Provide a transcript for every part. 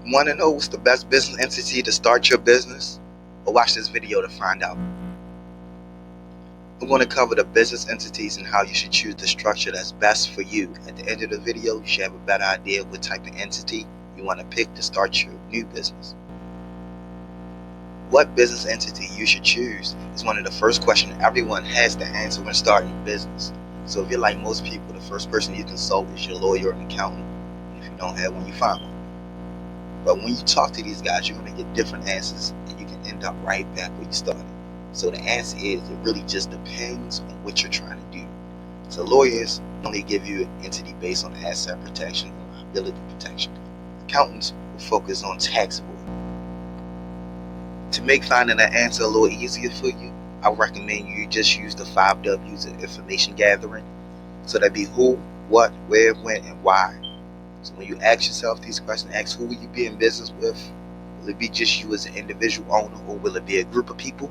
Want to know what's the best business entity to start your business? Well, watch this video to find out. I'm going to cover the business entities and how you should choose the structure that's best for you. At the end of the video, you should have a better idea of what type of entity you want to pick to start your new business. What business entity you should choose is one of the first questions everyone has to answer when starting a business. So if you're like most people, the first person you consult is your lawyer or accountant. If you don't have one, you find one. But when you talk to these guys, you're going to get different answers, and you can end up right back where you started. So the answer is, it really just depends on what you're trying to do. So lawyers only give you an entity based on asset protection and liability protection. Accountants will focus on tax avoidance. To make finding an answer a little easier for you, I recommend you just use the 5 W's of information gathering. So that'd be who, what, where, when, and why. So when you ask yourself these questions, ask who will you be in business with? Will it be just you as an individual owner, or will it be a group of people?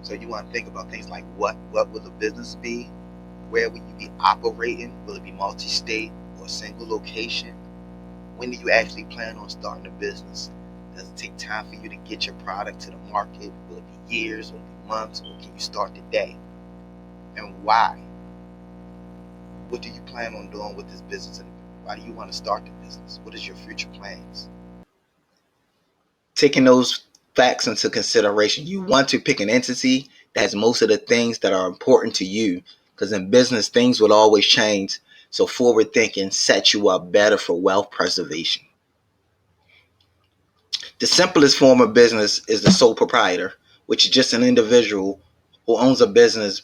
So you want to think about things like what will the business be? Where will you be operating? Will it be multi-state or a single location? When do you actually plan on starting a business? Does it take time for you to get your product to the market? Will it be years, or will it be months, or can you start today? And why? What do you plan on doing with this business? Why do you want to start the business? What is your future plans? Taking those facts into consideration, you want to pick an entity that has most of the things that are important to you, because in business, things will always change. So forward thinking sets you up better for wealth preservation. The simplest form of business is the sole proprietor, which is just an individual who owns a business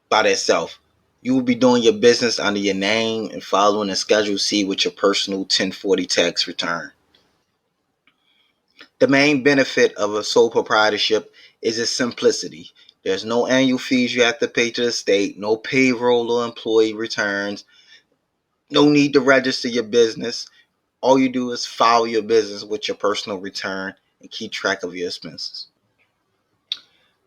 by themselves. You will be doing your business under your name and following a Schedule C with your personal 1040 tax return. The main benefit of a sole proprietorship is its simplicity. There's no annual fees you have to pay to the state, no payroll or employee returns, no need to register your business. All you do is file your business with your personal return and keep track of your expenses.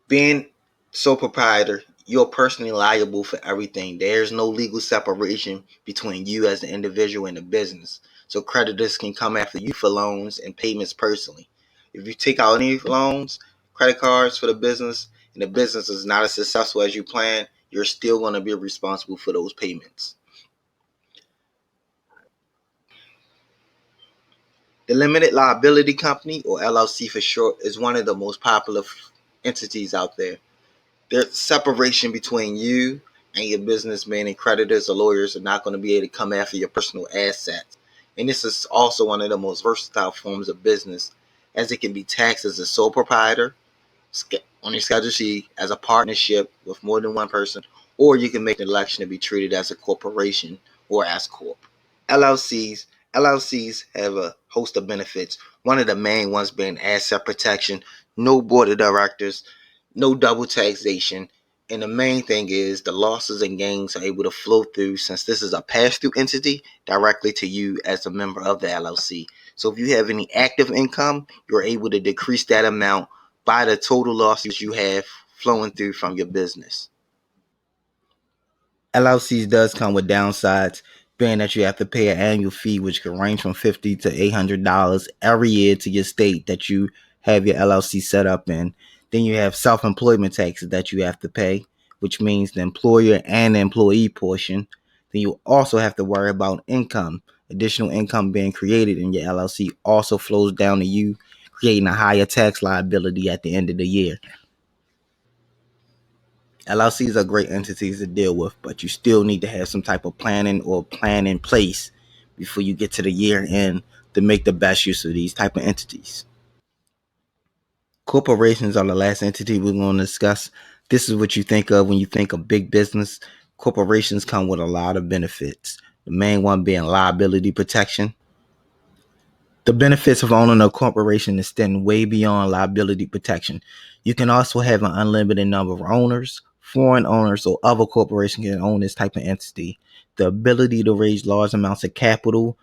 Being sole proprietor, you're personally liable for everything. There's no legal separation between you as an individual and the business. So creditors can come after you for loans and payments personally. If you take out any loans, credit cards for the business, and the business is not as successful as you planned, you're still going to be responsible for those payments. The limited liability company, or LLC for short, is one of the most popular entities out there. There's separation between you and your businessmen, and creditors or lawyers are not going to be able to come after your personal assets. And this is also one of the most versatile forms of business, as it can be taxed as a sole proprietor, on your Schedule C, as a partnership with more than one person, or you can make an election to be treated as a corporation or as corp. LLCs LLCs have a host of benefits. One of the main ones being asset protection, no board of directors, no double taxation, and the main thing is the losses and gains are able to flow through, since this is a pass-through entity, directly to you as a member of the LLC. So if you have any active income, you're able to decrease that amount by the total losses you have flowing through from your business. LLCs does come with downsides, being that you have to pay an annual fee, which can range from $50 to $800 every year to your state that you have your LLC set up in. Then you have self-employment taxes that you have to pay, which means the employer and the employee portion. Then you also have to worry about income. Additional income being created in your LLC also flows down to you, creating a higher tax liability at the end of the year. LLCs are great entities to deal with, but you still need to have some type of planning or plan in place before you get to the year end to make the best use of these type of entities. Corporations are the last entity we're going to discuss. This is what you think of when you think of big business. Corporations come with a lot of benefits. The main one being liability protection. The benefits of owning a corporation extend way beyond liability protection. You can also have an unlimited number of owners. Foreign owners or other corporations can own this type of entity. The ability to raise large amounts of capital,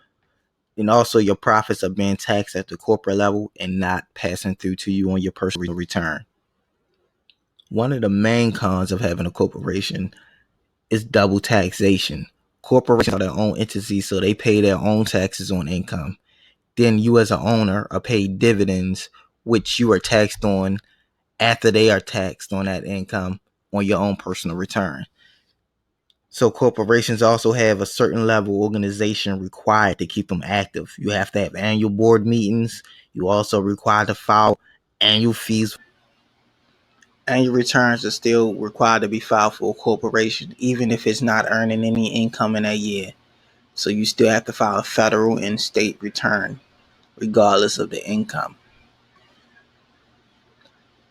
and also your profits are being taxed at the corporate level and not passing through to you on your personal return. One of the main cons of having a corporation is double taxation. Corporations are their own entities, so they pay their own taxes on income. then you as an owner are paid dividends, which you are taxed on after they are taxed on that income on your own personal return. So corporations also have a certain level of organization required to keep them active. You have to have annual board meetings. You also require to file annual fees. Annual returns are still required to be filed for a corporation, even if it's not earning any income in that year. So you still have to file a federal and state return, regardless of the income.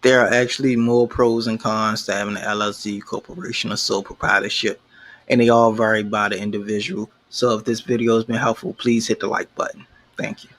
There are actually more pros and cons to having an LLC, corporation, or sole proprietorship, and they all vary by the individual. So if this video has been helpful, please hit the like button. Thank you.